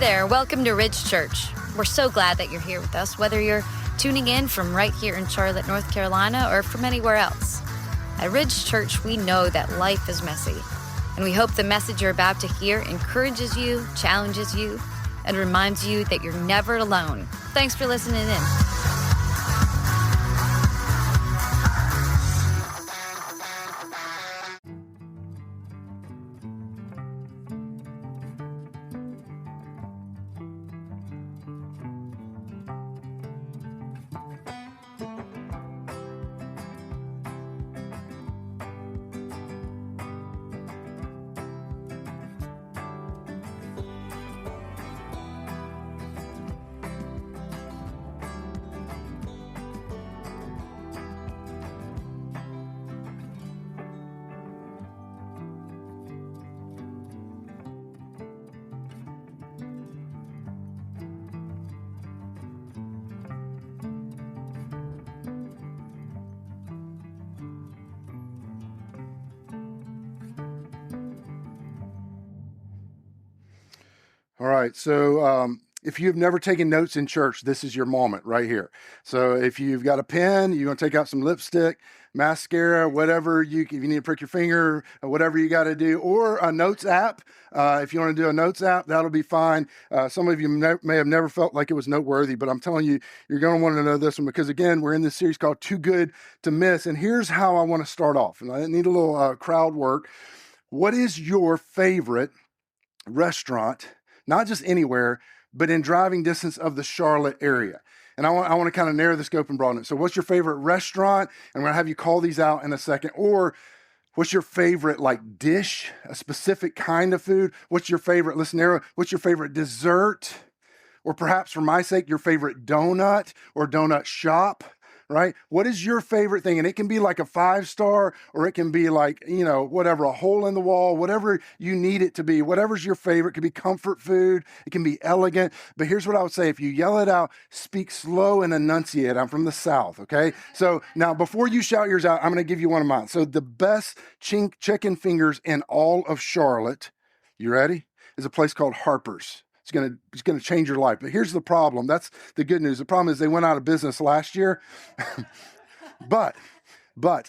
there, welcome to Ridge Church. We're so glad that you're here with us, whether you're tuning in from right here in Charlotte, North Carolina, or from anywhere else. At Ridge Church, we know that life is messy, and we hope the message you're about to hear encourages you, challenges you, and reminds you that you're never alone. Thanks for listening in. All right, so if you've never taken notes in church, this is your moment right here. So if you've got a pen, you want to take out some lipstick, mascara, whatever if you need to prick your finger, whatever you got to do, or a notes app. If you want to do a notes app, that'll be fine. Some of you may have never felt like it was noteworthy, but I'm telling you, you're going to want to know this one because, again, we're in this series called Too Good to Miss. And here's how I want to start off. And I need a little crowd work. What is your favorite restaurant? Not just anywhere, but in driving distance of the Charlotte area. And I want to kind of narrow the scope and broaden it. So what's your favorite restaurant? And I'm going to have you call these out in a second. Or what's your favorite dish, a specific kind of food? What's your favorite, let's narrow, what's your favorite dessert? Or perhaps for my sake, your favorite donut or donut shop, right? What is your favorite thing? And it can be like a 5-star, or it can be like, whatever, a hole in the wall, whatever you need it to be. Whatever's your favorite. It could be comfort food. It can be elegant. But here's what I would say. If you yell it out, speak slow and enunciate. I'm from the South, okay? So now before you shout yours out, I'm going to give you one of mine. So the best chicken fingers in all of Charlotte, you ready? Is a place called Harper's. It's gonna change your life. But here's the problem. That's the good news. The problem is they went out of business last year. But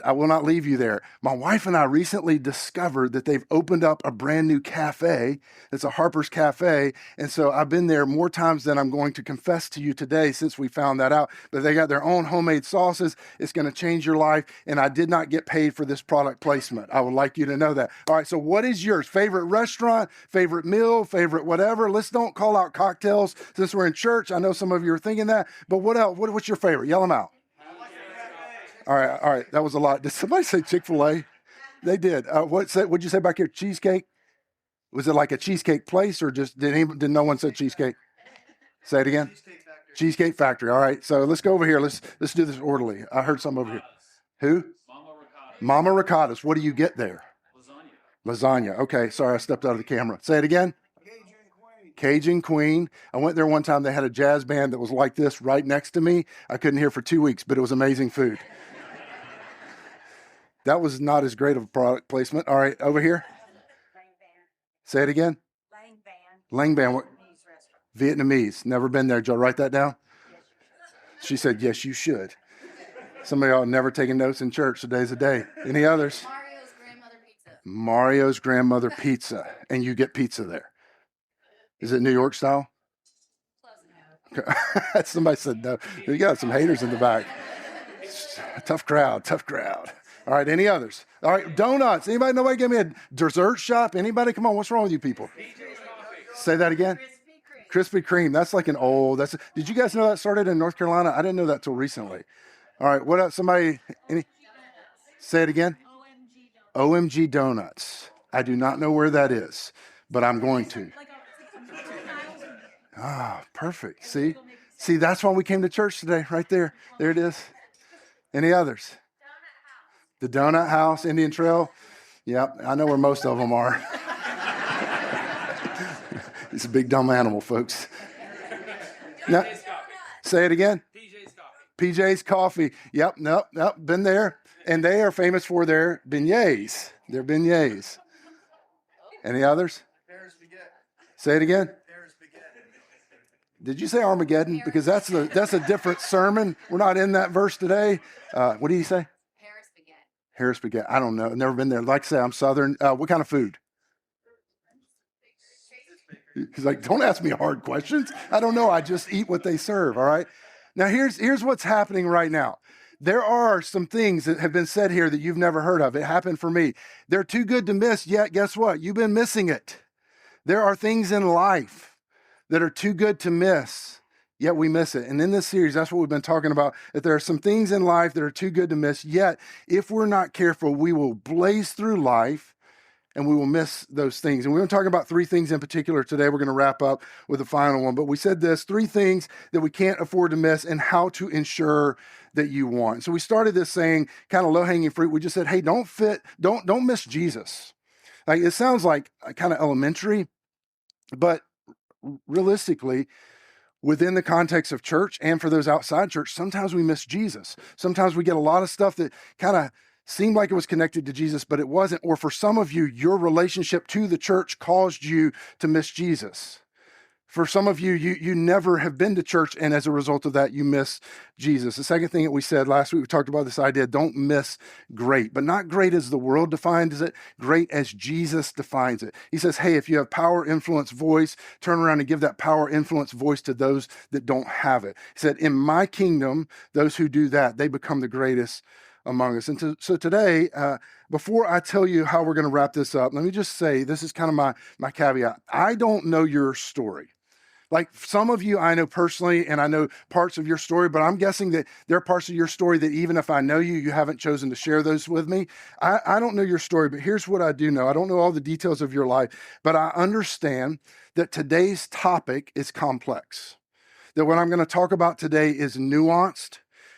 I will not leave you there. My wife and I recently discovered that they've opened up a brand new cafe. It's a Harper's Cafe. And so I've been there more times than I'm going to confess to you today since we found that out. But they got their own homemade sauces. It's going to change your life. And I did not get paid for this product placement. I would like you to know that. All right, so what is yours? Favorite restaurant, favorite meal, favorite whatever? Let's don't call out cocktails since we're in church. I know some of you are thinking that. But what else? What's your favorite? Yell them out. All right. That was a lot. Did somebody say Chick-fil-A? They did. What'd you say back here? Cheesecake? Was it like a cheesecake place, or just did no one say cheesecake? Say it again. Cheesecake Factory. All right. So let's go over here. Let's do this orderly. I heard some over here. Who? Mama Ricotta's. What do you get there? Lasagna. Okay. Sorry, I stepped out of the camera. Say it again. Cajun Queen. I went there one time. They had a jazz band that was like this right next to me. I couldn't hear for 2 weeks, but it was amazing food. That was not as great of a product placement. All right, over here. Say it again. Lang Ban. What? Vietnamese. Never been there. Did y'all write that down? She said, yes, you should. Some of y'all never taken notes in church. Today's the day. Any others? Mario's Grandmother Pizza. And you get pizza there. Is it New York style? Somebody said no. You got some haters in the back. Tough crowd. All right, any others? All right, donuts. Nobody give me a dessert shop? Anybody? Come on, what's wrong with you people? Say that again. Krispy Kreme. That's like did you guys know that started in North Carolina? I didn't know that till recently. All right, what else? Say it again. OMG Donuts. I do not know where that is, but I'm going to. Perfect. See, that's why we came to church today, right there. There it is. Any others? The Donut House, Indian Trail. Yep, I know where most of them are. It's a big dumb animal, folks. Now, say it again. PJ's Coffee. Yep, been there. And they are famous for their beignets. Any others? Say it again. Did you say Armageddon? Because that's a different sermon. We're not in that verse today. What do you say? Harris Baguette. I don't know. I've never been there. Like I say, I'm Southern. What kind of food? He's like, don't ask me hard questions. I don't know. I just eat what they serve. All right. Now here's what's happening right now. There are some things that have been said here that you've never heard of. It happened for me. They're too good to miss, yet guess what? You've been missing it. There are things in life that are too good to miss, yet we miss it. And in this series, that's what we've been talking about, that there are some things in life that are too good to miss, yet if we're not careful, we will blaze through life and we will miss those things. And we're going to talk about three things in particular today. We're going to wrap up with the final one. But we said this, three things that we can't afford to miss and how to ensure that you want. So we started this saying, kind of low-hanging fruit. We just said, hey, don't miss Jesus. Like, it sounds like kind of elementary, but realistically, within the context of church and for those outside church, sometimes we miss Jesus. Sometimes we get a lot of stuff that kind of seemed like it was connected to Jesus, but it wasn't. Or for some of you, your relationship to the church caused you to miss Jesus. For some of you, you never have been to church, and as a result of that, you miss Jesus. The second thing that we said last week, we talked about this idea, don't miss great, but not great as the world defines it, great as Jesus defines it. He says, hey, if you have power, influence, voice, turn around and give that power, influence, voice to those that don't have it. He said, in my kingdom, those who do that, they become the greatest among us. And so today, before I tell you how we're going to wrap this up, let me just say, this is kind of my caveat. I don't know your story. Like some of you I know personally, and I know parts of your story, but I'm guessing that there are parts of your story that even if I know you, you haven't chosen to share those with me. I don't know your story, but here's what I do know. I don't know all the details of your life, but I understand that today's topic is complex, that what I'm going to talk about today is nuanced,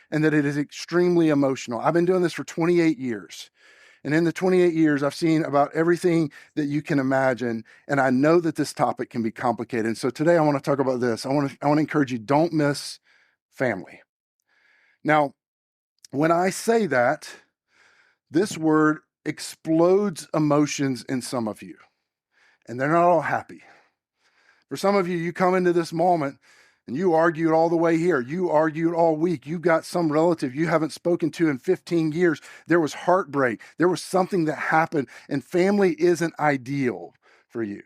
and that it is extremely emotional. I've been doing this for 28 years. And in the 28 years, I've seen about everything that you can imagine. And I know that this topic can be complicated. And so today I want to talk about this. I want to encourage you, don't miss family. Now, when I say that, this word explodes emotions in some of you. And they're not all happy. For some of you, you come into this moment and you argued all the way here. You argued all week. You got some relative you haven't spoken to in 15 years. There was heartbreak. There was something that happened, and family isn't ideal for you.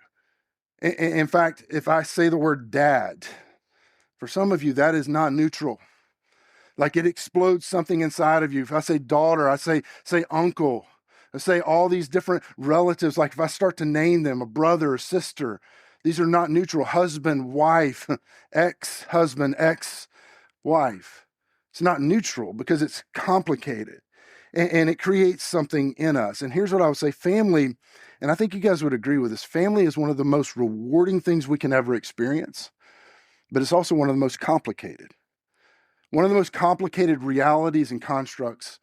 In fact, if I say the word dad, for some of you, that is not neutral. Like it explodes something inside of you. If I say daughter, I say uncle. I say all these different relatives. Like if I start to name them, a brother, a sister, these are not neutral. Husband, wife, ex-husband, ex-wife. It's not neutral because it's complicated and it creates something in us. And here's what I would say, family, and I think you guys would agree with this, family is one of the most rewarding things we can ever experience, but it's also one of the most complicated. One of the most complicated realities and constructs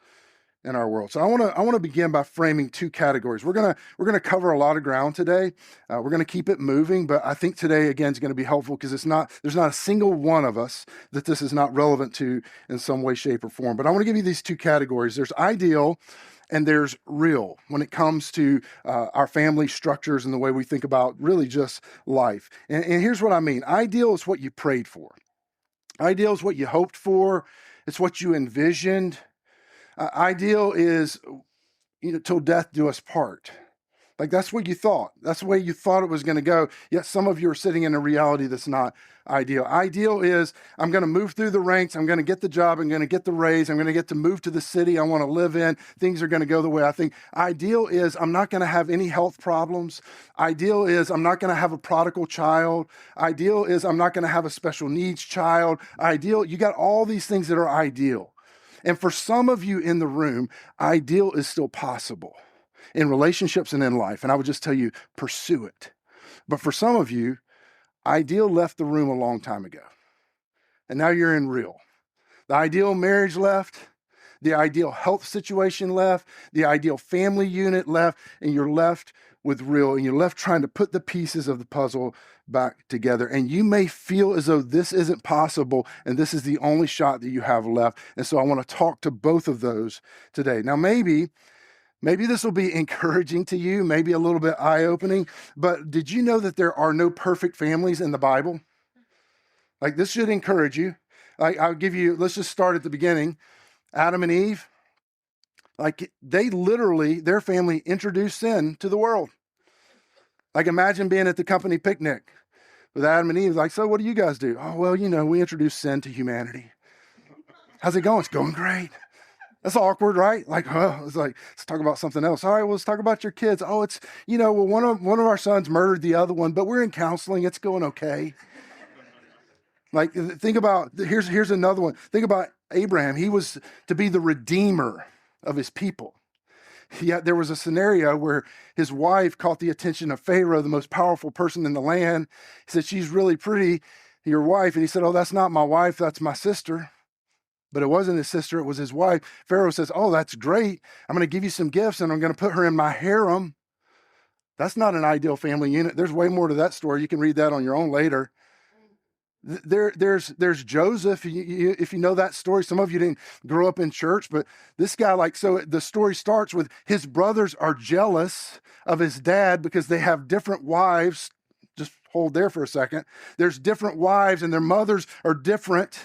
in our world. So I want to begin by framing two categories. We're gonna cover a lot of ground today. We're gonna keep it moving, but I think today again is going to be helpful because there's not a single one of us that this is not relevant to in some way, shape, or form. But I want to give you these two categories. There's ideal and there's real when it comes to our family structures and the way we think about really just life. And here's what I mean. Ideal is what you prayed for. Ideal is what you hoped for. It's what you envisioned. Ideal is, till death do us part. Like that's what you thought. That's the way you thought it was going to go. Yet some of you are sitting in a reality that's not ideal. Ideal is I'm going to move through the ranks. I'm going to get the job. I'm going to get the raise. I'm going to get to move to the city I want to live in. Things are going to go the way I think. Ideal is I'm not going to have any health problems. Ideal is I'm not going to have a prodigal child. Ideal is I'm not going to have a special needs child. Ideal, you got all these things that are ideal. And for some of you in the room, ideal is still possible in relationships and in life. And I would just tell you, pursue it. But for some of you, ideal left the room a long time ago. And now you're in real. The ideal marriage left. The ideal health situation left. The ideal family unit left. And you're left with real. And you're left trying to put the pieces of the puzzle back together. And you may feel as though this isn't possible and this is the only shot that you have left. And so I want to talk to both of those today. Now, maybe this will be encouraging to you, maybe a little bit eye-opening, but did you know that there are no perfect families in the Bible? Like, this should encourage you. Like, let's just start at the beginning. Adam and Eve, like, they literally, their family introduced sin to the world. Like, imagine being at the company picnic with Adam and Eve. Like, so what do you guys do? Oh, well, we introduced sin to humanity. How's it going? It's going great. That's awkward, right? Like, it's like, let's talk about something else. All right, well, let's talk about your kids. Oh, it's, well, one of our sons murdered the other one, but we're in counseling. It's going okay. Like, think about, here's another one. Think about Abraham. He was to be the redeemer of his people. Yet there was a scenario where his wife caught the attention of Pharaoh, the most powerful person in the land. He said, she's really pretty, your wife. And he said, oh, that's not my wife, that's my sister. But it wasn't his sister, it was his wife. Pharaoh says, oh, that's great. I'm going to give you some gifts and I'm going to put her in my harem. That's not an ideal family unit. There's way more to that story. You can read that on your own later. There's Joseph. If you know that story, some of you didn't grow up in church, but this guy, so the story starts with his brothers are jealous of his dad because they have different wives. Just hold there for a second. There's different wives and their mothers are different.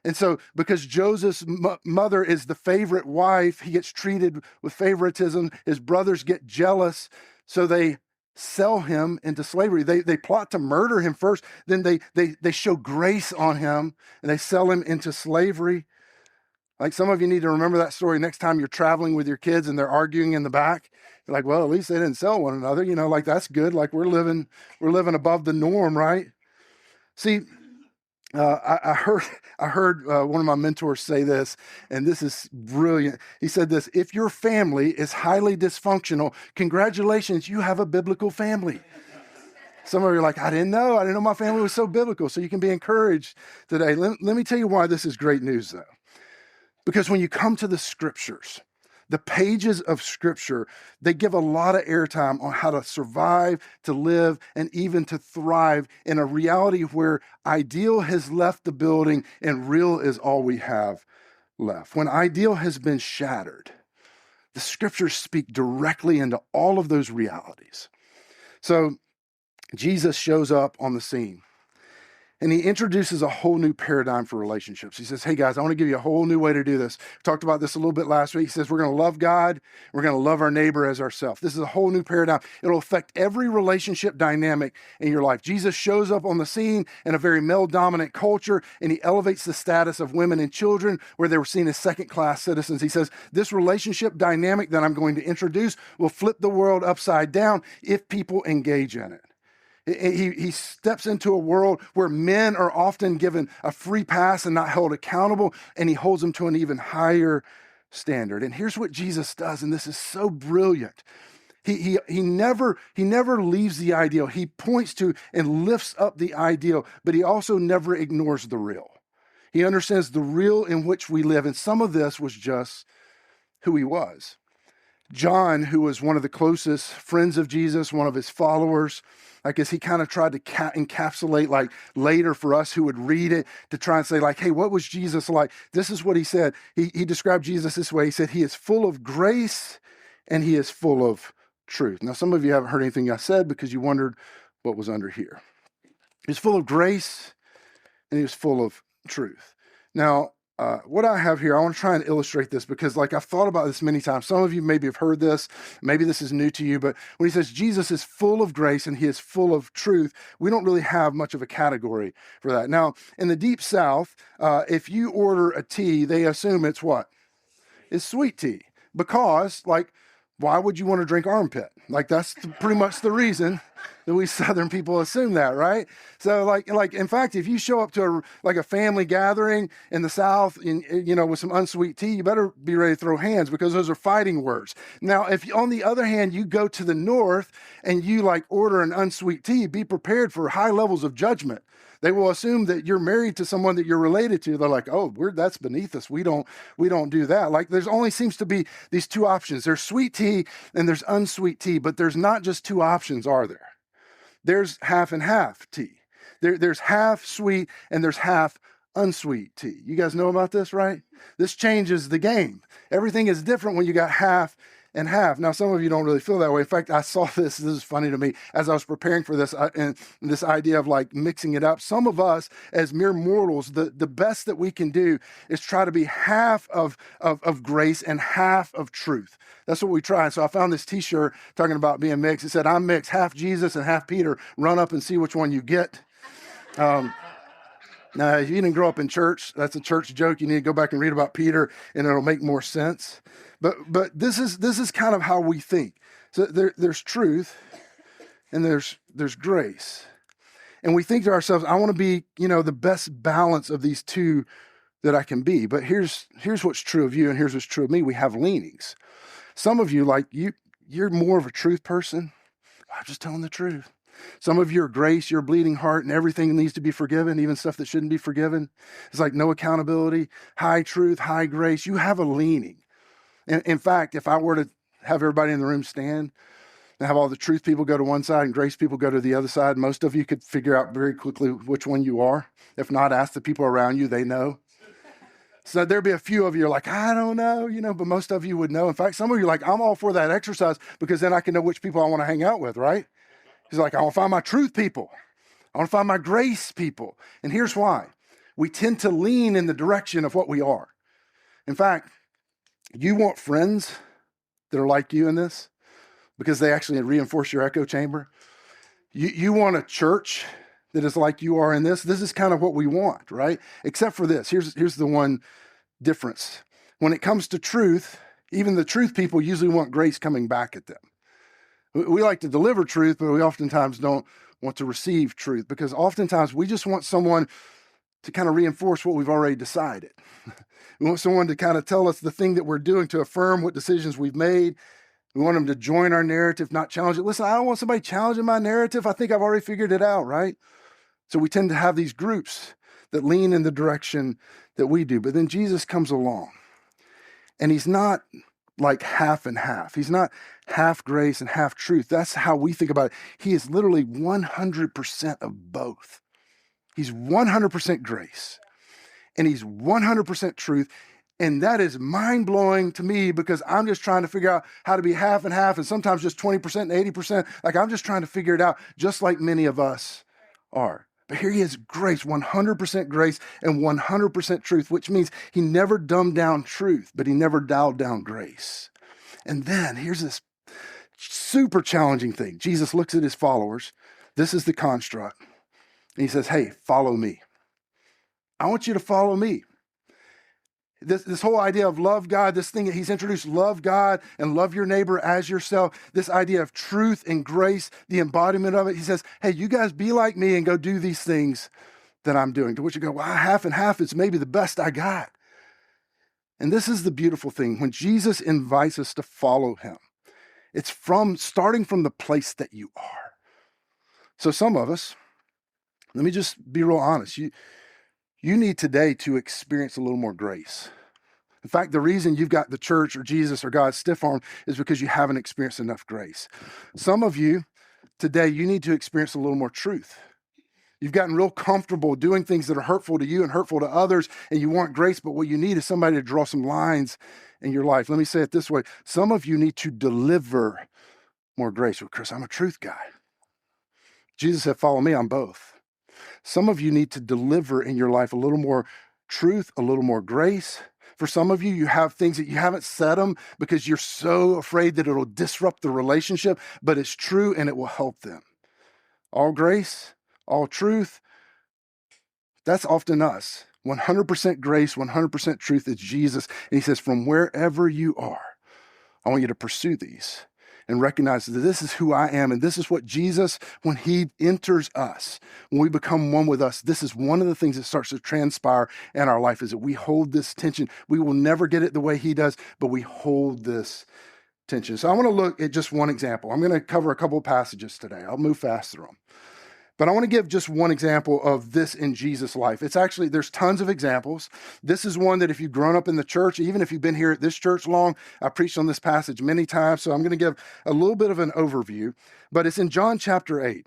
And so because Joseph's mother is the favorite wife, he gets treated with favoritism. His brothers get jealous, so they sell him into slavery. They plot to murder him first, then they show grace on him and they sell him into slavery. Like, some of you need to remember that story next time you're traveling with your kids and they're arguing in the back. You're like, well, at least they didn't sell one another. Like, that's good. Like, we're living above the norm, right? See, I heard one of my mentors say this, and this is brilliant. He said this: if your family is highly dysfunctional, congratulations, you have a biblical family. Some of you are like, I didn't know my family was so biblical. So you can be encouraged today. Let me tell you why this is great news, though. Because when you come to the scriptures, the pages of scripture, they give a lot of airtime on how to survive, to live, and even to thrive in a reality where ideal has left the building and real is all we have left. When ideal has been shattered, the scriptures speak directly into all of those realities. So Jesus shows up on the scene. And he introduces a whole new paradigm for relationships. He says, hey guys, I want to give you a whole new way to do this. We talked about this a little bit last week. He says, we're going to love God. We're going to love our neighbor as ourselves. This is a whole new paradigm. It'll affect every relationship dynamic in your life. Jesus shows up on the scene in a very male-dominant culture, and he elevates the status of women and children where they were seen as second-class citizens. He says, this relationship dynamic that I'm going to introduce will flip the world upside down if people engage in it. He steps into a world where men are often given a free pass and not held accountable, and he holds them to an even higher standard. And here's what Jesus does, and this is so brilliant. He never leaves the ideal. He points to and lifts up the ideal, but he also never ignores the real. He understands the real in which we live, and some of this was just who he was. John, who was one of the closest friends of Jesus, one of his followers, I guess he kind of tried to encapsulate, like, later for us who would read it, to try and say, like, hey, what was Jesus like? This is what he said. He described Jesus this way. He said, he is full of grace and he is full of truth. Now, some of you haven't heard anything I said because you wondered what was under here. He's full of grace and he was full of truth. Now, what I have here, I want to try and illustrate this because, like, I've thought about this many times. Some of you maybe have heard this. Maybe this is new to you. But when he says Jesus is full of grace and he is full of truth, we don't really have much of a category for that. Now, in the Deep South, if you order a tea, they assume it's what? It's sweet tea. Because, like, why would you want to drink armpit? Like, that's pretty much the reason that we Southern people assume that, right? So, like, in fact, if you show up to a family gathering in the South, with some unsweet tea, you better be ready to throw hands because those are fighting words. Now, if on the other hand, you go to the North and you order an unsweet tea, be prepared for high levels of judgment. They will assume that you're married to someone that you're related to. They're like, oh, that's beneath us. We don't do that. Like, there's only seems to be these two options. There's sweet tea and there's unsweet tea, but there's not just two options, are there? There's half and half tea. There's half sweet and there's half unsweet tea. You guys know about this, right? This changes the game. Everything is different when you got half and half. Now, some of you don't really feel that way. In fact, I saw this is funny to me, as I was preparing for this, and this idea of like mixing it up. Some of us, as mere mortals, the best that we can do is try to be half of grace and half of truth. That's what we try. So I found this t-shirt talking about being mixed. It said, I'm mixed, half Jesus and half Peter. Run up and see which one you get. Now, if you didn't grow up in church, that's a church joke. You need to go back and read about Peter, and it'll make more sense. But this is kind of how we think. So there's truth, and there's grace, and we think to ourselves, I want to be, the best balance of these two that I can be. But here's what's true of you, and here's what's true of me. We have leanings. Some of you, like you're more of a truth person. I'm just telling the truth. Some of you are grace, you're a bleeding heart, and everything needs to be forgiven, even stuff that shouldn't be forgiven. It's like no accountability, high truth, high grace. You have a leaning. And in fact, if I were to have everybody in the room stand and have all the truth people go to one side and grace people go to the other side, most of you could figure out very quickly which one you are. If not, ask the people around you, they know. So there'd be a few of you are like, I don't know, but most of you would know. In fact, some of you are like, I'm all for that exercise because then I can know which people I want to hang out with, right? He's like, I want to find my truth people. I want to find my grace people. And here's why. We tend to lean in the direction of what we are. In fact, you want friends that are like you in this because they actually reinforce your echo chamber. You want a church that is like you are in this. This is kind of what we want, right? Except for this. Here's the one difference. When it comes to truth, even the truth people usually want grace coming back at them. We like to deliver truth, but we oftentimes don't want to receive truth because oftentimes we just want someone to kind of reinforce what we've already decided. We want someone to kind of tell us the thing that we're doing, to affirm what decisions we've made. We want them to join our narrative, not challenge it. Listen, I don't want somebody challenging my narrative. I think I've already figured it out, right? So we tend to have these groups that lean in the direction that we do. But then Jesus comes along, and he's not like half and half. He's not half grace and half truth. That's how we think about it. He is literally 100% of both. He's 100% grace and he's 100% truth. And that is mind-blowing to me because I'm just trying to figure out how to be half and half and sometimes just 20% and 80%. Like I'm just trying to figure it out just like many of us are. But here he is, grace, 100% grace and 100% truth, which means he never dumbed down truth, but he never dialed down grace. And then here's this super challenging thing. Jesus looks at his followers. This is the construct. And he says, hey, follow me. I want you to follow me. This whole idea of love God, this thing that he's introduced, love God and love your neighbor as yourself, this idea of truth and grace, the embodiment of it. He says, hey, you guys be like me and go do these things that I'm doing. To which you go, well, half and half is maybe the best I got. And this is the beautiful thing. When Jesus invites us to follow him, it's starting from the place that you are. So some of us, let me just be real honest. You need today to experience a little more grace. In fact, the reason you've got the church or Jesus or God stiff-armed is because you haven't experienced enough grace. Some of you today, you need to experience a little more truth. You've gotten real comfortable doing things that are hurtful to you and hurtful to others, and you want grace, but what you need is somebody to draw some lines in your life. Let me say it this way. Some of you need to deliver more grace. Well, Chris, I'm a truth guy. Jesus said, follow me, I'm both. Some of you need to deliver in your life a little more truth, a little more grace. For some of you, you have things that you haven't said them because you're so afraid that it'll disrupt the relationship, but it's true and it will help them. All grace, all truth, that's often us. 100% grace, 100% truth is Jesus. And he says, from wherever you are, I want you to pursue these and recognize that this is who I am. And this is what Jesus, when he enters us, when we become one with us, this is one of the things that starts to transpire in our life is that we hold this tension. We will never get it the way he does, but we hold this tension. So I want to look at just one example. I'm going to cover a couple of passages today. I'll move fast through them. But I want to give just one example of this in Jesus' life. There's tons of examples. This is one that if you've grown up in the church, even if you've been here at this church long, I preached on this passage many times, so I'm going to give a little bit of an overview. But it's in John chapter 8.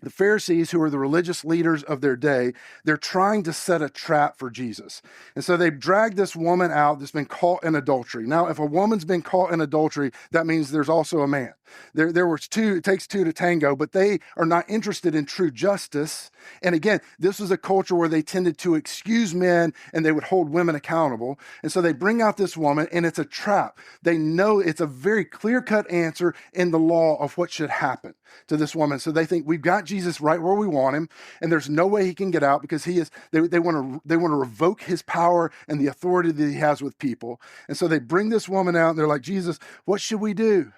The Pharisees, who were the religious leaders of their day, they're trying to set a trap for Jesus. And so they've dragged this woman out that's been caught in adultery. Now, if a woman's been caught in adultery, that means there's also a man. There was two, it takes two to tango, but they are not interested in true justice. And again, this was a culture where they tended to excuse men and they would hold women accountable. And so they bring out this woman, and it's a trap. They know it's a very clear-cut answer in the law of what should happen to this woman. So they think we've got Jesus right where we want him, and there's no way he can get out because he is. They want to revoke his power and the authority that he has with people. And so they bring this woman out, and they're like, Jesus, what should we do?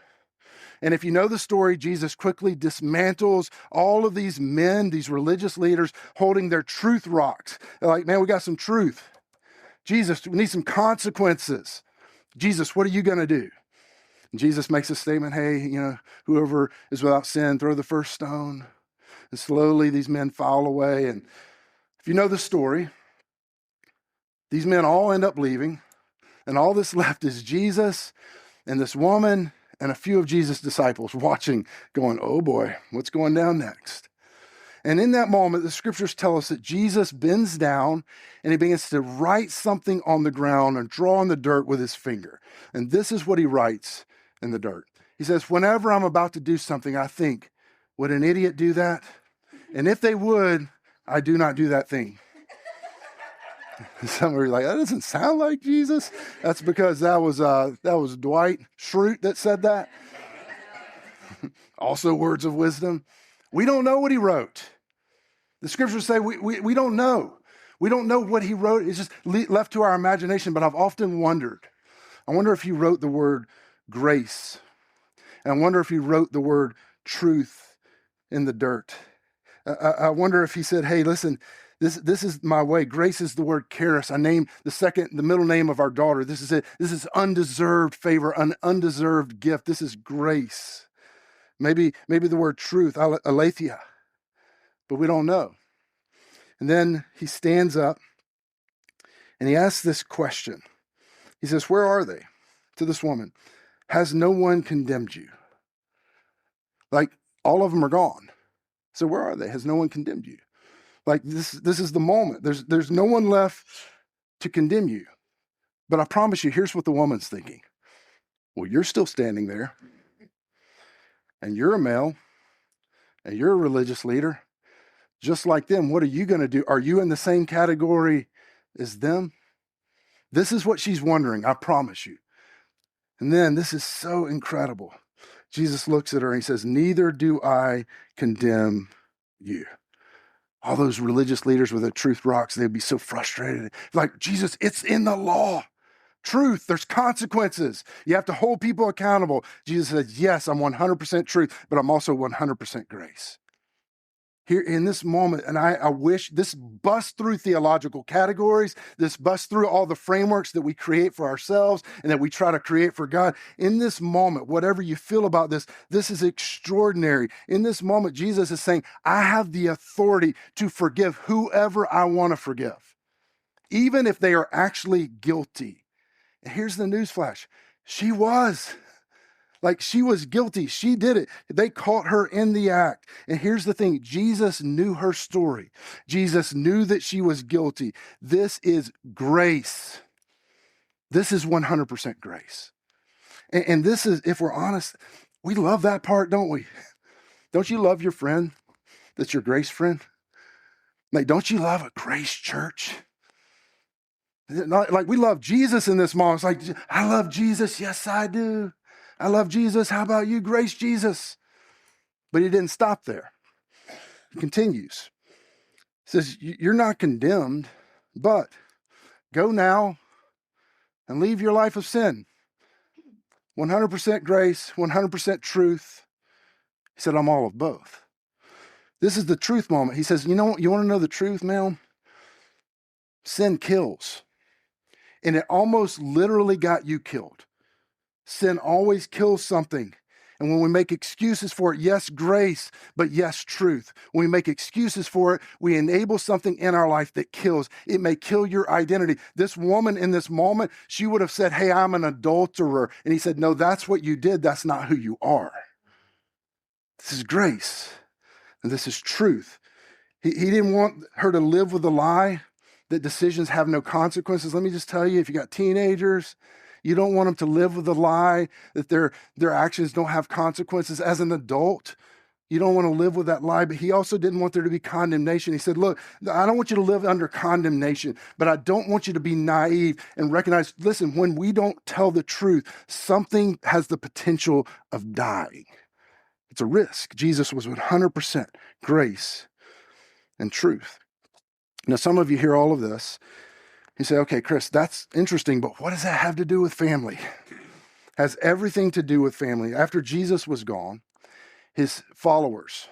And if you know the story, Jesus quickly dismantles all of these men, these religious leaders, holding their truth rocks. They're like, man, we got some truth. Jesus, we need some consequences. Jesus, what are you going to do? And Jesus makes a statement, hey, whoever is without sin, throw the first stone. And slowly these men file away. And if you know the story, these men all end up leaving. And all that's left is Jesus and this woman and a few of Jesus' disciples watching, going, oh boy, what's going down next? And in that moment, the scriptures tell us that Jesus bends down and he begins to write something on the ground and draw on the dirt with his finger. And this is what he writes in the dirt. He says, whenever I'm about to do something, I think, would an idiot do that? And if they would, I do not do that thing. Some are like, that doesn't sound like Jesus. That's because that was Dwight Schrute that said that. Also words of wisdom. We don't know what he wrote. The scriptures say we don't know. We don't know what he wrote. It's just left to our imagination, but I've often wondered. I wonder if he wrote the word grace. And I wonder if he wrote the word truth in the dirt. I wonder if he said, hey, listen, this is my way. Grace is the word charis. I named the middle name of our daughter. This is it. This is undeserved favor, an undeserved gift. This is grace. Maybe the word truth, aletheia, but we don't know. And then he stands up and he asks this question. He says, where are they? To this woman, has no one condemned you? Like all of them are gone. So where are they? Has no one condemned you? Like this is the moment. There's no one left to condemn you. But I promise you, here's what the woman's thinking. Well, you're still standing there. And you're a male. And you're a religious leader. Just like them. What are you going to do? Are you in the same category as them? This is what she's wondering, I promise you. And then this is so incredible. Jesus looks at her and he says, neither do I condemn you. All those religious leaders with their truth rocks, they'd be so frustrated. Like, Jesus, it's in the law. Truth, there's consequences. You have to hold people accountable. Jesus says, yes, I'm 100% truth, but I'm also 100% grace. Here in this moment, and I wish this busts through theological categories, this busts through all the frameworks that we create for ourselves and that we try to create for God. In this moment, whatever you feel about this, this is extraordinary. In this moment, Jesus is saying, I have the authority to forgive whoever I want to forgive, even if they are actually guilty. And here's the newsflash. She was. Like, she was guilty. She did it. They caught her in the act. And here's the thing. Jesus knew her story. Jesus knew that she was guilty. This is grace. This is 100% grace. And this is, if we're honest, we love that part, don't we? Don't you love your friend that's your grace friend? Like, don't you love a grace church? Like, we love Jesus in this moment. It's like, I love Jesus. Yes, I do. I love Jesus. How about you? Grace Jesus. But he didn't stop there. He continues. He says, you're not condemned, but go now and leave your life of sin. 100% grace, 100% truth. He said, I'm all of both. This is the truth moment. He says, you want to know the truth, man? Sin kills. And it almost literally got you killed. Sin always kills something. And when we make excuses for it, yes, grace, but yes, truth. When we make excuses for it, we enable something in our life that kills. It may kill your identity. This woman in this moment, she would have said, hey, I'm an adulterer. And he said, no, that's what you did. That's not who you are. This is grace. And this is truth. He didn't want her to live with the lie that decisions have no consequences. Let me just tell you, if you got teenagers, you don't want them to live with the lie that their actions don't have consequences. As an adult, you don't want to live with that lie, but he also didn't want there to be condemnation. He said, look, I don't want you to live under condemnation, but I don't want you to be naive and recognize, listen, when we don't tell the truth, something has the potential of dying. It's a risk. Jesus was 100% grace and truth. Now, some of you hear all of this. You say, okay, Chris, that's interesting, but what does that have to do with family? It has everything to do with family. After Jesus was gone, his followers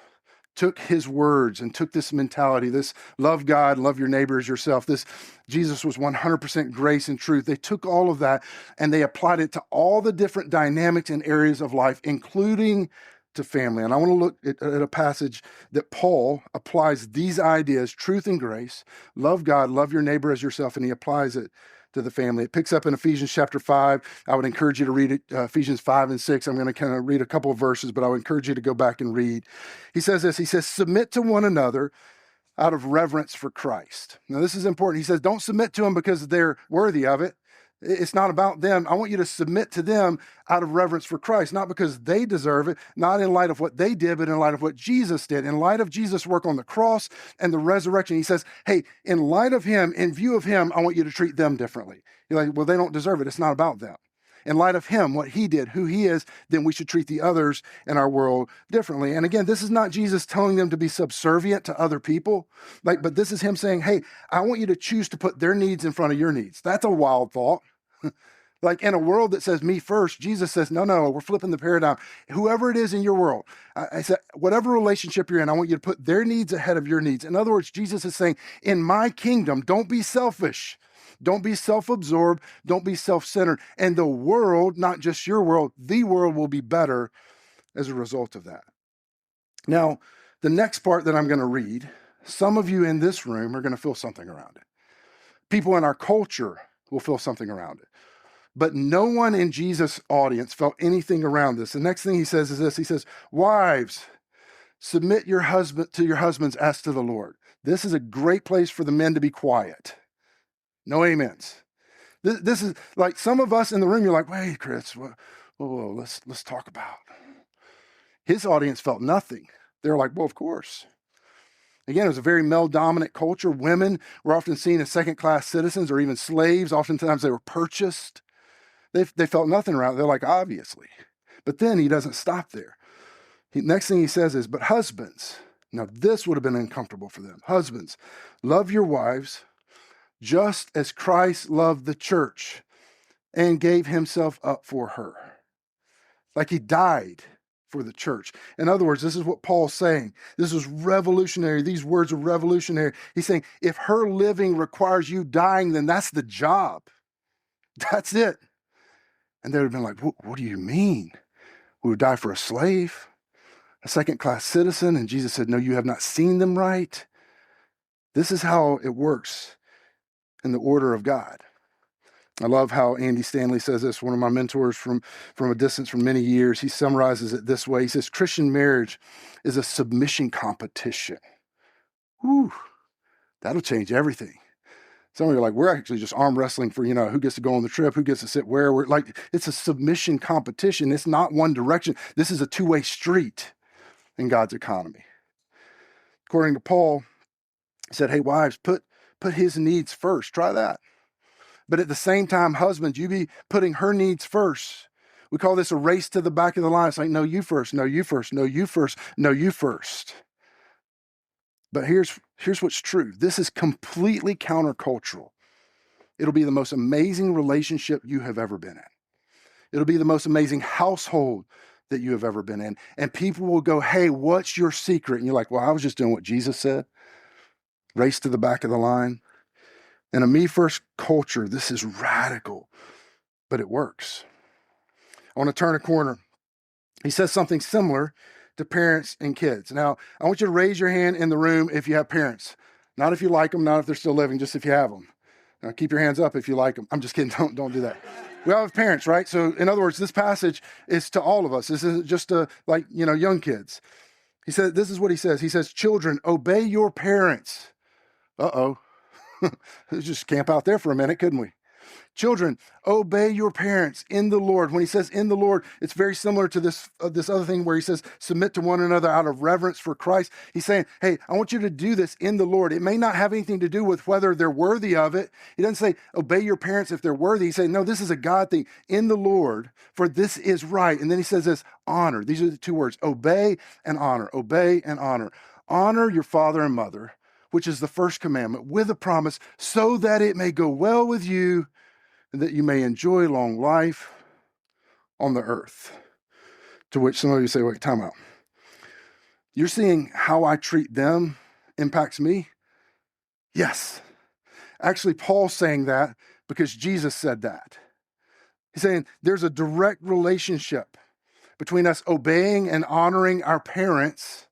took his words and took this mentality, this love God, love your neighbor as yourself. This Jesus was 100% grace and truth. They took all of that and they applied it to all the different dynamics and areas of life, including to family. And I want to look at a passage that Paul applies these ideas, truth and grace, love God, love your neighbor as yourself, and he applies it to the family. It picks up in Ephesians chapter 5. I would encourage you to read it, Ephesians 5 and 6. I'm going to kind of read a couple of verses, but I would encourage you to go back and read. He says this, he says, submit to one another out of reverence for Christ. Now, this is important. He says, don't submit to them because they're worthy of it. It's not about them. I want you to submit to them out of reverence for Christ, not because they deserve it, not in light of what they did, but in light of what Jesus did. In light of Jesus' work on the cross and the resurrection, he says, hey, in light of him, in view of him, I want you to treat them differently. You're like, well, they don't deserve it. It's not about them. In light of him, what he did, who he is, then we should treat the others in our world differently. And again, this is not Jesus telling them to be subservient to other people, but this is him saying, hey, I want you to choose to put their needs in front of your needs. That's a wild thought. Like in a world that says me first, Jesus says, no, we're flipping the paradigm. Whoever it is in your world, I said, whatever relationship you're in, I want you to put their needs ahead of your needs. In other words, Jesus is saying, in my kingdom, don't be selfish. Don't be self-absorbed. Don't be self-centered. And the world, not just your world, the world will be better as a result of that. Now, the next part that I'm going to read, some of you in this room are going to feel something around it. People in our culture will feel something around it. But no one in Jesus' audience felt anything around this. The next thing he says is this. He says, wives, submit your husband to your husbands as to the Lord. This is a great place for the men to be quiet. No amens. This is like some of us in the room, you're like, wait, Chris, whoa, let's talk about. His audience felt nothing. They're like, well, of course. Again, it was a very male-dominant culture. Women were often seen as second-class citizens or even slaves. Oftentimes they were purchased. They felt nothing around it. They're like, obviously. But then he doesn't stop there. Next thing he says is, but husbands, now this would have been uncomfortable for them. Husbands, love your wives just as Christ loved the church and gave himself up for her. Like he died for the church. In other words, this is what Paul's saying. This is revolutionary. These words are revolutionary. He's saying, if her living requires you dying, then that's the job. That's it. And they would have been like, what do you mean? We would die for a slave, a second-class citizen? And Jesus said, no, you have not seen them right. This is how it works in the order of God. I love how Andy Stanley says this, one of my mentors from a distance for many years. He summarizes it this way. He says, Christian marriage is a submission competition. Whew, that'll change everything. Some of you are like, we're actually just arm wrestling for, who gets to go on the trip, who gets to sit where. We're like, it's a submission competition. It's not one direction. This is a two-way street in God's economy. According to Paul, he said, hey, wives, put his needs first. Try that. But at the same time, husbands, you be putting her needs first. We call this a race to the back of the line. It's like, no, you first, no, you first, no, you first, no, you first. But here's what's true. This is completely countercultural. It'll be the most amazing relationship you have ever been in. It'll be the most amazing household that you have ever been in. And people will go, hey, what's your secret? And you're like, well, I was just doing what Jesus said. Race to the back of the line. In a me-first culture, this is radical, but it works. I want to turn a corner. He says something similar to parents and kids. Now, I want you to raise your hand in the room if you have parents. Not if you like them, not if they're still living, just if you have them. Now, keep your hands up if you like them. I'm just kidding. Don't do that. We all have parents, right? So, in other words, this passage is to all of us. This isn't just to, young kids. He said, this is what he says. He says, children, obey your parents. Uh-oh. Let's just camp out there for a minute, couldn't we? Children, obey your parents in the Lord. When he says in the Lord, it's very similar to this other thing where he says submit to one another out of reverence for Christ. He's saying, hey, I want you to do this in the Lord. It may not have anything to do with whether they're worthy of it. He doesn't say obey your parents if they're worthy. He's saying, no, this is a God thing in the Lord, for this is right. And then he says this, honor. These are the two words, obey and honor. Obey and honor. Honor your father and mother, which is the first commandment, with a promise, so that it may go well with you and that you may enjoy long life on the earth. To which some of you say, wait, time out. You're seeing how I treat them impacts me? Yes. Actually, Paul's saying that because Jesus said that. He's saying there's a direct relationship between us obeying and honoring our parents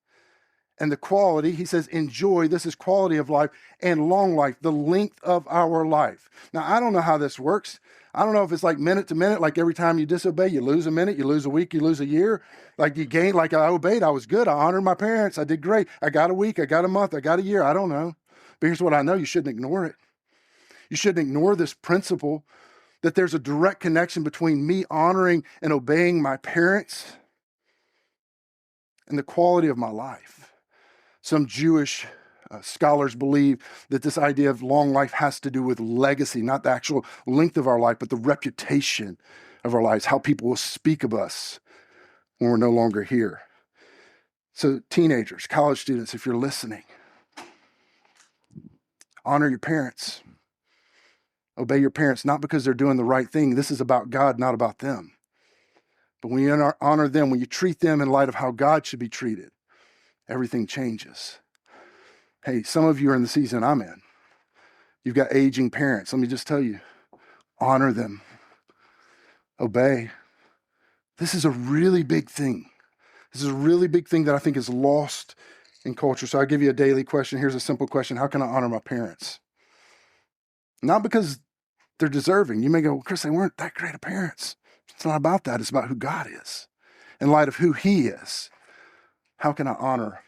and the quality, he says, enjoy, this is quality of life, and long life, the length of our life. Now, I don't know how this works. I don't know if it's like minute to minute, like every time you disobey, you lose a minute, you lose a week, you lose a year. Like you gain, like I obeyed, I was good, I honored my parents, I did great. I got a week, I got a month, I got a year, I don't know. But here's what I know, you shouldn't ignore it. You shouldn't ignore this principle that there's a direct connection between me honoring and obeying my parents and the quality of my life. Some Jewish scholars believe that this idea of long life has to do with legacy, not the actual length of our life, but the reputation of our lives, how people will speak of us when we're no longer here. So teenagers, college students, if you're listening, honor your parents. Obey your parents, not because they're doing the right thing. This is about God, not about them. But when you honor them, when you treat them in light of how God should be treated, everything changes. Hey, some of you are in the season I'm in. You've got aging parents. Let me just tell you, honor them. Obey. This is a really big thing. This is a really big thing that I think is lost in culture. So I'll give you a daily question. Here's a simple question. How can I honor my parents? Not because they're deserving. You may go, well, Chris, they weren't that great of parents. It's not about that. It's about who God is. In light of who he is, how can I honor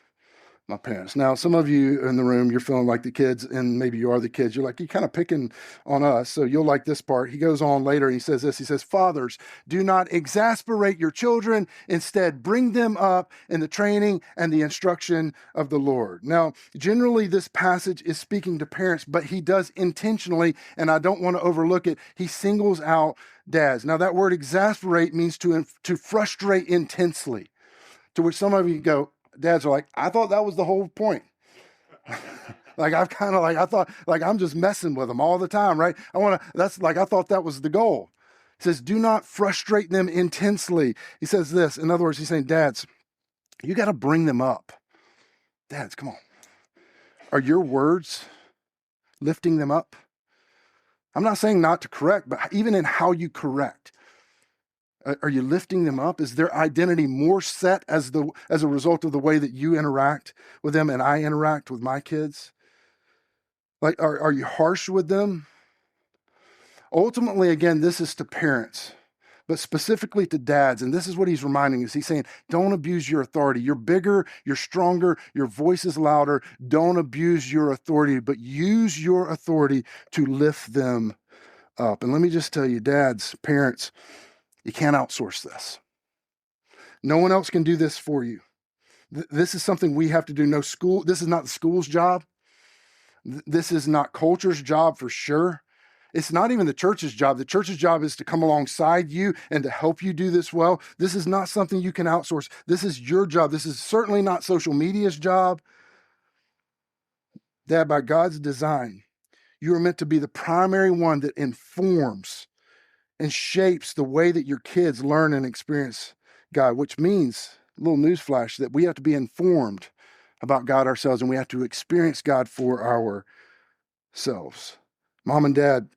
my parents? Now, some of you in the room, you're feeling like the kids, and maybe you are the kids. You're like, you're kind of picking on us, so you'll like this part. He goes on later and he says this. He says, fathers, do not exasperate your children. Instead, bring them up in the training and the instruction of the Lord. Now, generally, this passage is speaking to parents, but he does intentionally, and I don't want to overlook it, he singles out dads. Now, that word exasperate means to frustrate intensely. To which some of you go, dads are like, I thought that was the whole point. Like I thought, like I'm just messing with them all the time, right? I thought that was the goal. He says, do not frustrate them intensely. He says this, in other words, he's saying, dads, you got to bring them up. Dads, come on. Are your words lifting them up? I'm not saying not to correct, but even in how you correct, are you lifting them up? Is their identity more set as a result of the way that you interact with them and I interact with my kids? Like, are you harsh with them? Ultimately, again, this is to parents, but specifically to dads. And this is what he's reminding us. He's saying, don't abuse your authority. You're bigger, you're stronger, your voice is louder. Don't abuse your authority, but use your authority to lift them up. And let me just tell you, dads, parents, you can't outsource this. No one else can do this for you. This is something we have to do. No school. This is not the school's job. This is not culture's job for sure. It's not even the church's job. The church's job is to come alongside you and to help you do this well. This is not something you can outsource. This is your job. This is certainly not social media's job. Dad, by God's design, you are meant to be the primary one that informs and shapes the way that your kids learn and experience God, which means, a little newsflash, that we have to be informed about God ourselves and we have to experience God for ourselves. Mom and dad,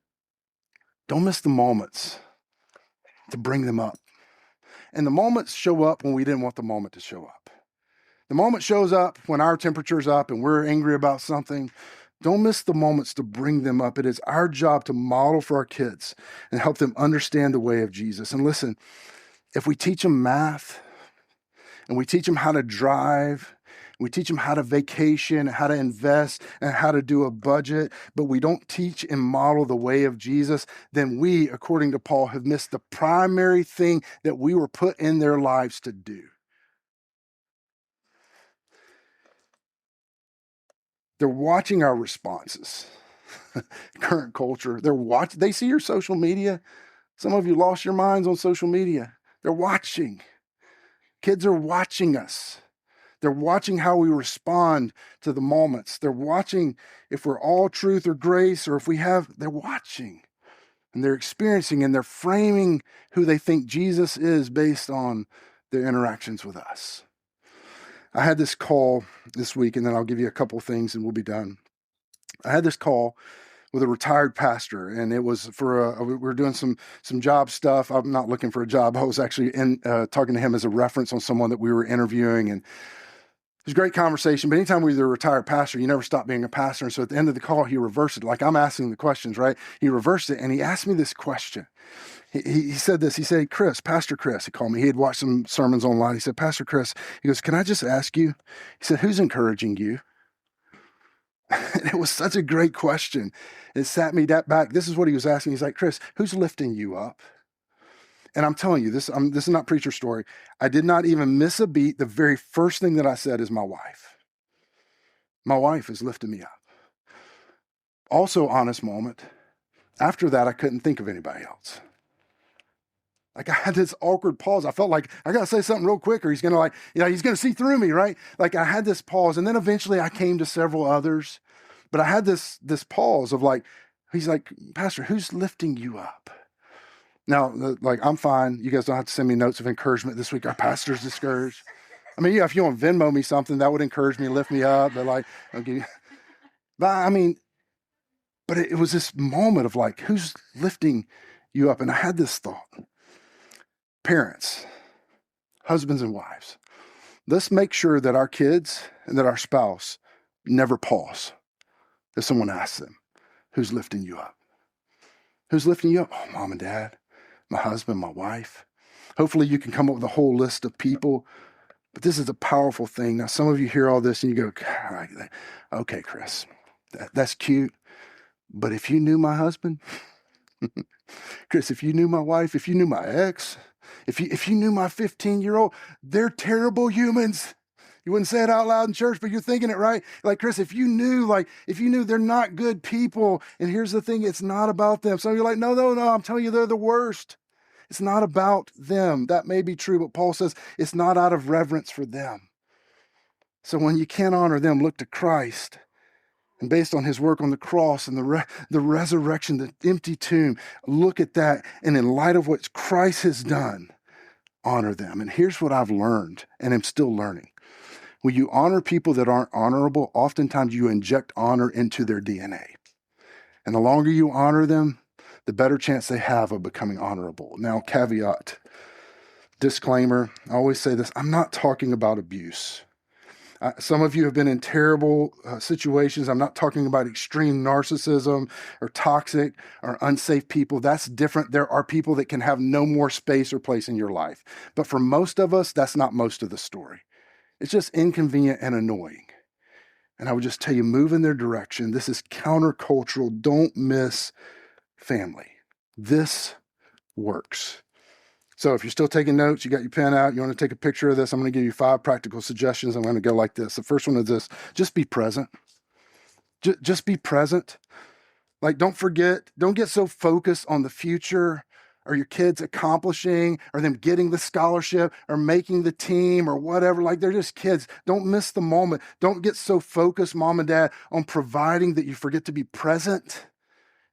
don't miss the moments to bring them up. And the moments show up when we didn't want the moment to show up. The moment shows up when our temperature's up and we're angry about something. Don't miss the moments to bring them up. It is our job to model for our kids and help them understand the way of Jesus. And listen, if we teach them math and we teach them how to drive We teach them how to vacation, how to invest, and how to do a budget, but we don't teach and model the way of Jesus. Then we, according to Paul, have missed the primary thing that we were put in their lives to do. They're watching our responses. Current culture, they see your social media. Some of you lost your minds on social media. They're watching. Kids are watching us. They're watching how we respond to the moments. They're watching if we're all truth or grace, or if they're watching. And they're experiencing and they're framing who they think Jesus is based on their interactions with us. I had this call this week, and then I'll give you a couple things and we'll be done. I had this call with a retired pastor, and it was we were doing some job stuff. I'm not looking for a job. I was actually talking to him as a reference on someone that we were interviewing, and it was a great conversation. But anytime you're a retired pastor, you never stop being a pastor. And so at the end of the call, he reversed it. Like I'm asking the questions, right? He reversed it, and he asked me this question. He said this. He said, Pastor Chris, he called me. He had watched some sermons online. He said, Pastor Chris, he goes, can I just ask you? He said, who's encouraging you? And it was such a great question. It sat me back. This is what he was asking. He's like, Chris, who's lifting you up? And I'm telling you, this is not preacher story. I did not even miss a beat. The very first thing that I said is my wife. My wife is lifting me up. Also, honest moment. After that, I couldn't think of anybody else. Like I had this awkward pause. I felt like I got to say something real quick or he's going to he's going to see through me, right? Like I had this pause, and then eventually I came to several others, but I had this pause of like, he's like, Pastor, who's lifting you up? Now, I'm fine. You guys don't have to send me notes of encouragement this week. Our pastor's discouraged. I mean, yeah, if you want to Venmo me something, that would encourage me, lift me up. But but it was this moment of like, who's lifting you up? And I had this thought. Parents, husbands and wives, let's make sure that our kids and that our spouse never pause if someone asks them, who's lifting you up? Who's lifting you up? Oh, mom and dad, my husband, my wife. Hopefully you can come up with a whole list of people, but this is a powerful thing. Now, some of you hear all this and you go, okay, Chris, that's cute, but if you knew my husband, Chris, if you knew my wife, if you knew my ex, if you knew my 15-year-old, they're terrible humans. You wouldn't say it out loud in church, but you're thinking it, right? Like, Chris, if you knew they're not good people, and here's the thing, it's not about them. Some of you are like, no, I'm telling you, they're the worst. It's not about them. That may be true, but Paul says it's not out of reverence for them. So when you can't honor them, look to Christ. And based on his work on the cross and the resurrection, the empty tomb, look at that. And in light of what Christ has done, honor them. And here's what I've learned, and I'm still learning. When you honor people that aren't honorable, oftentimes you inject honor into their DNA. And the longer you honor them, the better chance they have of becoming honorable. Now, caveat, disclaimer, I always say this, I'm not talking about abuse. Some of you have been in terrible situations. I'm not talking about extreme narcissism or toxic or unsafe people. That's different. There are people that can have no more space or place in your life. But for most of us, that's not most of the story. It's just inconvenient and annoying. And I would just tell you, move in their direction. This is countercultural. Don't miss family. This works. So if you're still taking notes, you got your pen out, you want to take a picture of this, I'm going to give you 5 practical suggestions. I'm going to go like this. The first one is this: just be present. Just be present. Like, don't get so focused on the future or your kids accomplishing or them getting the scholarship or making the team or whatever. Like, they're just kids. Don't miss the moment. Don't get so focused, mom and dad, on providing that you forget to be present.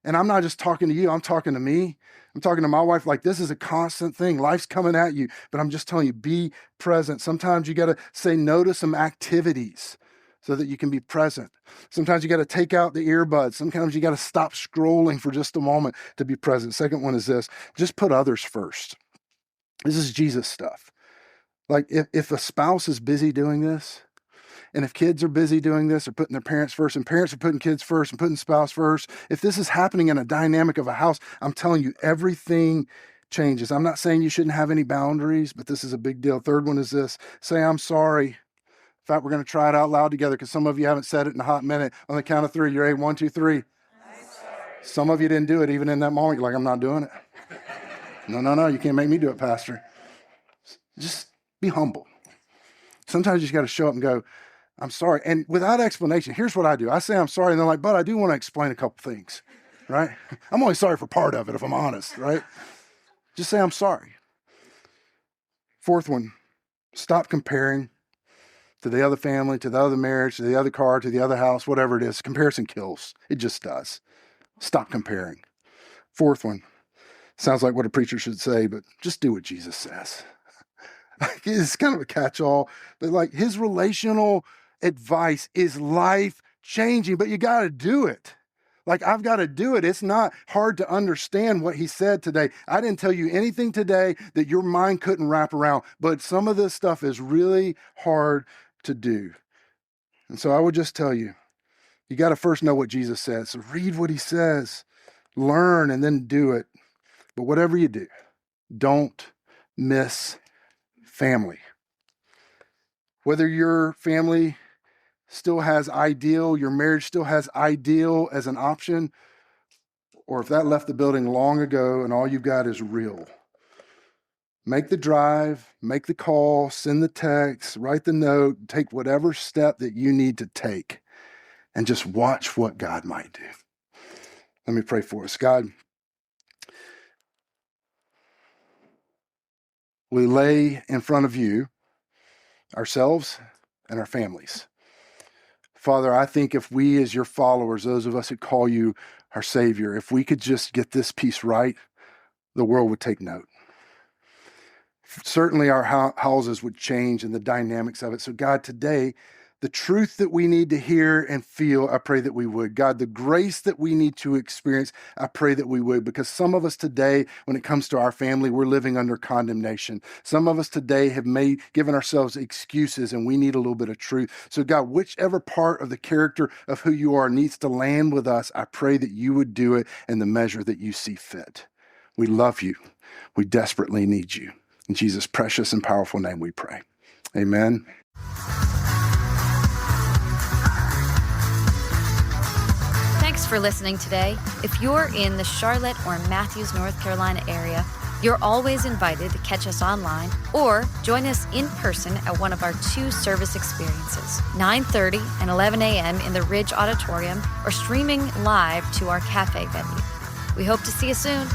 And I'm not just talking to you, I'm talking to me. I'm talking to my wife. Like, this is a constant thing. Life's coming at you, but I'm just telling you, be present. Sometimes you got to say no to some activities so that you can be present. Sometimes you got to take out the earbuds. Sometimes you got to stop scrolling for just a moment to be present. Second one is this: just put others first. This is Jesus stuff. Like, if a spouse is busy doing this, and if kids are busy doing this, or putting their parents first, and parents are putting kids first and putting spouse first, if this is happening in a dynamic of a house, I'm telling you, everything changes. I'm not saying you shouldn't have any boundaries, but this is a big deal. Third one is this: say, I'm sorry. In fact, we're going to try it out loud together because some of you haven't said it in a hot minute. On the count of three, you're ready? 1, 2, 3. Some of you didn't do it even in that moment. You're like, I'm not doing it. No, you can't make me do it, Pastor. Just be humble. Sometimes you just got to show up and go, I'm sorry. And without explanation, here's what I do. I say I'm sorry, and they're like, but I do want to explain a couple things, right? I'm only sorry for part of it, if I'm honest, right? Just say I'm sorry. Fourth one, stop comparing to the other family, to the other marriage, to the other car, to the other house, whatever it is. Comparison kills. It just does. Stop comparing. Fourth one, sounds like what a preacher should say, but just do what Jesus says. It's kind of a catch-all, but like his relational advice is life-changing, but you got to do it. Like, I've got to do it. It's not hard to understand what he said today. I didn't tell you anything today that your mind couldn't wrap around, but some of this stuff is really hard to do. And so I would just tell you, you got to first know what Jesus says. So read what he says, learn, and then do it. But whatever you do, don't miss family. Whether your family still has ideal, your marriage still has ideal as an option, or if that left the building long ago and all you've got is real, make the drive, make the call, send the text, write the note, take whatever step that you need to take, and just watch what God might do. Let me pray for us. God, we lay in front of you ourselves and our families. Father, I think if we as your followers, those of us who call you our Savior, if we could just get this piece right, the world would take note. Certainly our houses would change and the dynamics of it. So God, today, the truth that we need to hear and feel, I pray that we would. God, the grace that we need to experience, I pray that we would. Because some of us today, when it comes to our family, we're living under condemnation. Some of us today have given ourselves excuses, and we need a little bit of truth. So God, whichever part of the character of who you are needs to land with us, I pray that you would do it in the measure that you see fit. We love you. We desperately need you. In Jesus' precious and powerful name we pray. Amen. Thanks for listening today. If you're in the Charlotte or Matthews, North Carolina area, you're always invited to catch us online or join us in person at one of our 2 service experiences, 9:30 and 11 a.m. in the Ridge Auditorium, or streaming live to our cafe venue. We hope to see you soon.